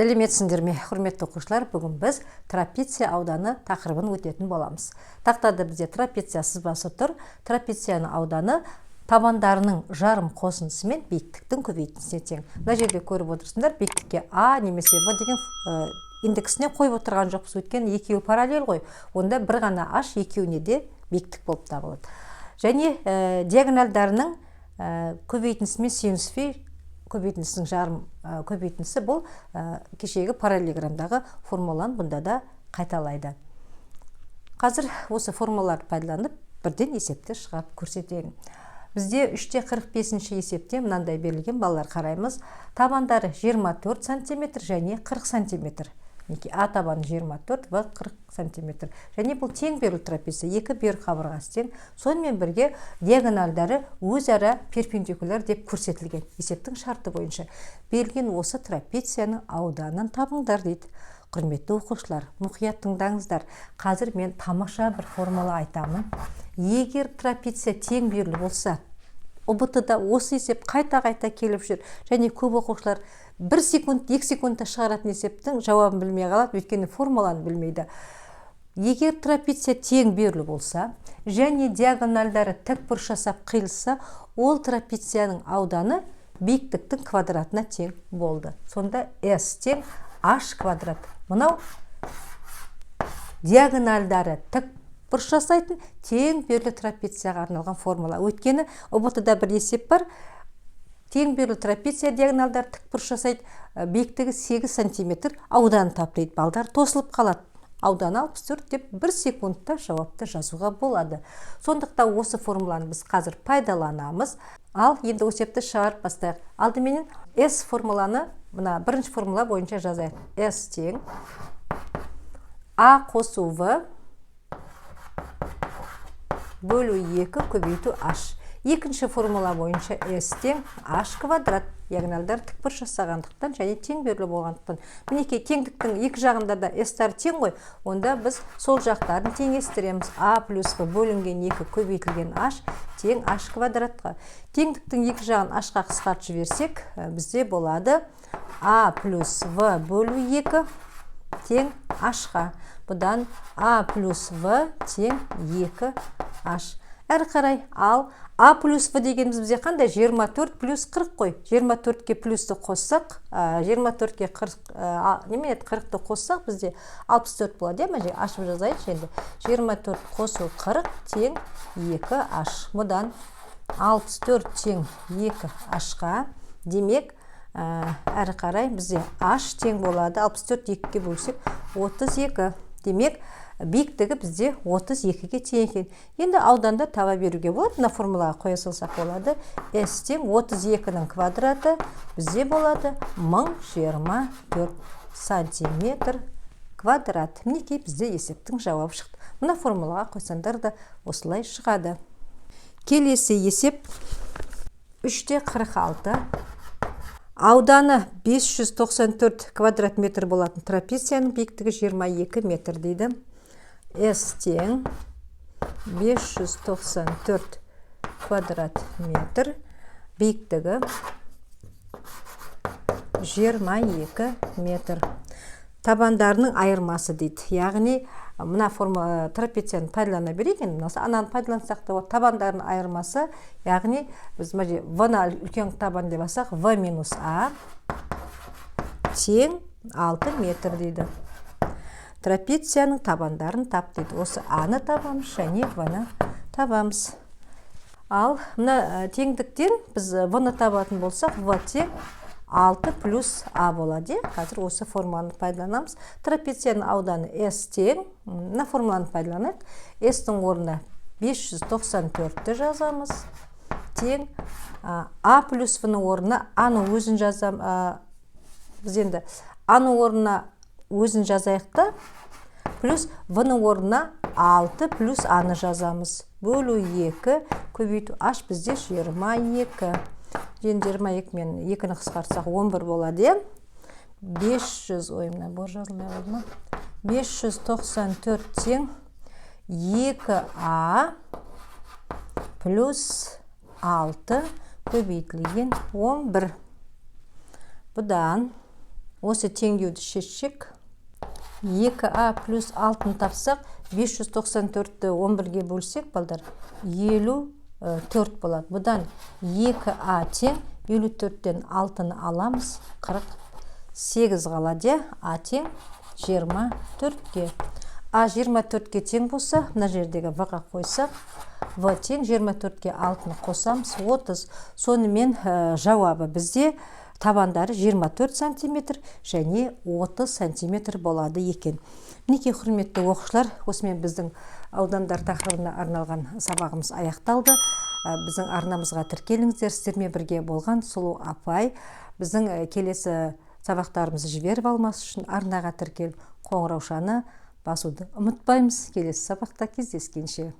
Сәлеметсіңдер ме, құрметті оқушылар, бүгін біз трапеция ауданы тақырыбын өтетін боламыз. Тақтада бізде трапеция сызбасы тұр. Трапецияның ауданы табандарының жарым қосындысы мен биіктіктің көбейтіндісіне тең. Мына жерде көріп отырсыңдар, биіктікке А немесе В деген индексіне қойып отырған жоқпыз, өйткені екеуі параллель ғой. Онда бір ғана H екеуіне де биіктік болып табылады. Және диагоналдарының көбейтіндісі мен синус фи көбейтіндісінің жарым көбейтіндісі бұл кешегі параллелограмдағы формуланы бұнда да қайталайды. Қазір осы формулаларды пайдаланып бірден есепті шығарып көрсетейін. Бізде 3/45 есепте мынандай берілген, балалар қараймыз. Табандары 24 см және 40 см. А табаны 24, В 40 см. Және бұл тең берілген трапеция, екі берік қабырғасы тең. Сонымен бірге диагональдары өзара перпендикуляр деп көрсетілген. Есептің шарты бойынша берілген осы трапецияның ауданын табыңдар дейді. Құрметті оқушылар, мұқият тыңдаңыздар. Қазір мен тамаша бір формула айтамын. Егер трапеция тең берілі болса, ұбт-да осы есеп қайта-қайта келіп жүр. Және көп оқушылар 1 секунд, 2 секундта шығаратын есептің жауабын білмей қалады, өйткені формуланы білмейді. Егер трапеция тең берілі болса, және диагональдары тік бұрыш жасап қиылса, ол трапецияның ауданы биіктіктің квадратына тең болды. Сонда S тең H квадрат. Мынау диагональдары тік бұрыш жасайтын тең берілі трапецияға арналған формула. Өйткені ұбт-да бір есеп бар. Тең берілі трапеция диагоналдар тік бұрыш жасайды, биіктігі 8 см, ауданы тап дейді. Балдар тосылып қалады. Ауданы 64 деп 1 секундта жауапты жазуға болады. Сондықтан осы формуланы біз қазір пайдаланамыз. Ал енді есепті шығарып бастайық. Алдыменен S формуланы мына бірінші формула бойынша жазайық. S тең А қосу В бөлу 2 көбейту H. Екінші формула бойынша S тең H квадрат. Диагоналдар тік бұрыш жасағандықтан және тең берілі болғандықтан. Мінекей теңдіктің екі жағында да S-тар тең ғой. Онда біз сол жақтарын теңестіреміз. А плюс В бөлінген 2 көбейтілген H тең H квадратқа. Теңдіктің екі жағын H-қа қысқартып жіберсек, бізде болады А плюс В бөлу 2 тең H-қа. Бұдан А плюс В тең 2H. Әрі қарай ал А плюс В дегеніміз бізде қандай? 24 плюс 40 қой. 24-ке плюсті қоссақ, 24-ке 40-ті қоссақ бізде 64 болады. Мәже ашып жазайық енді. 24 қосу 40 тең 2H. Мұдан 64 тең 2H-қа. Демек, әрі қарай бізде H тең болады. 64 2-ке бөлсек 32. Демек, биіктігі бізде 32-ге тең екен. Енді ауданда таба беруге болады. Мына формулаға қоя салсақ болады. S тең 32-ның квадраты бізде болады 1024 сантиметр квадрат. Мінекей бізде есептің жауабы шықты. Мына формулаға қойсаңдар да осылай шығады. Келесі есеп 3/46. Ауданы 594 квадрат метр болатын трапецияның биіктігі 22 метр дейді. S тең 594 квадрат метр, биіктігі 22 метр. Табандарының айырмасы дейді. Яғни, мына форма трапецияны пайдалана берейік. Ананы пайдалансақ та табандарының айырмасы, яғни біз В-на үлкен табан деп алсақ, В минус А тең 6 метр дейді. Трапецияның табандарын тап дейді. Осы А-ны табамыз және В-ны табамыз. Ал мына теңдіктен біз В-ны табатын болсақ, В тең 6 плюс А болады. Қазір осы формуланы пайдаланамыз. Трапецияның ауданы S тең. Мына формуланы пайдаланайық. S-тің орнына 594-ті жазамыз. Тең А плюс В-ның орнына А-ның өзін жазамыз. Біз енді А-ның орнына өзін жазайықта, плюс В-ның орнына 6 плюс А-ны жазамыз. Бөлу 2 көбейту H бізде 22. 22 мен 2-ні қысқартсақ 11 болады. 594 тең 2А плюс 6 көбейтілген 11. Бұдан Осы теңдеуді шешсек, 2а плюс 6-ны тапсақ, 594-ті 11-ге бөлсек, балдар, 54 болады. Бұдан 2а тең, 54-тен 6-ны аламыз, 48 қалады. А тең 24-ге. А 24-ге тең болса, мына жердегі в-ға қойсақ, в тең 24-ге 6-ны қосамыз, 30. Сонымен жауабы бізде табандары 24 сантиметр және 30 сантиметр болады екен. Мінекей, құрметті оқушылар, осымен біздің аудандар тақырыбына арналған сабағымыз аяқталды. Біздің арнамызға тіркеліңіздер. Сіздермен бірге болған Сұлу апай. Біздің келесі сабақтарымызды жіберіп алмас үшін арнаға тіркеліп қоңыраушаны басуды ұмытпаймыз. Келесі сабақта кездескенше.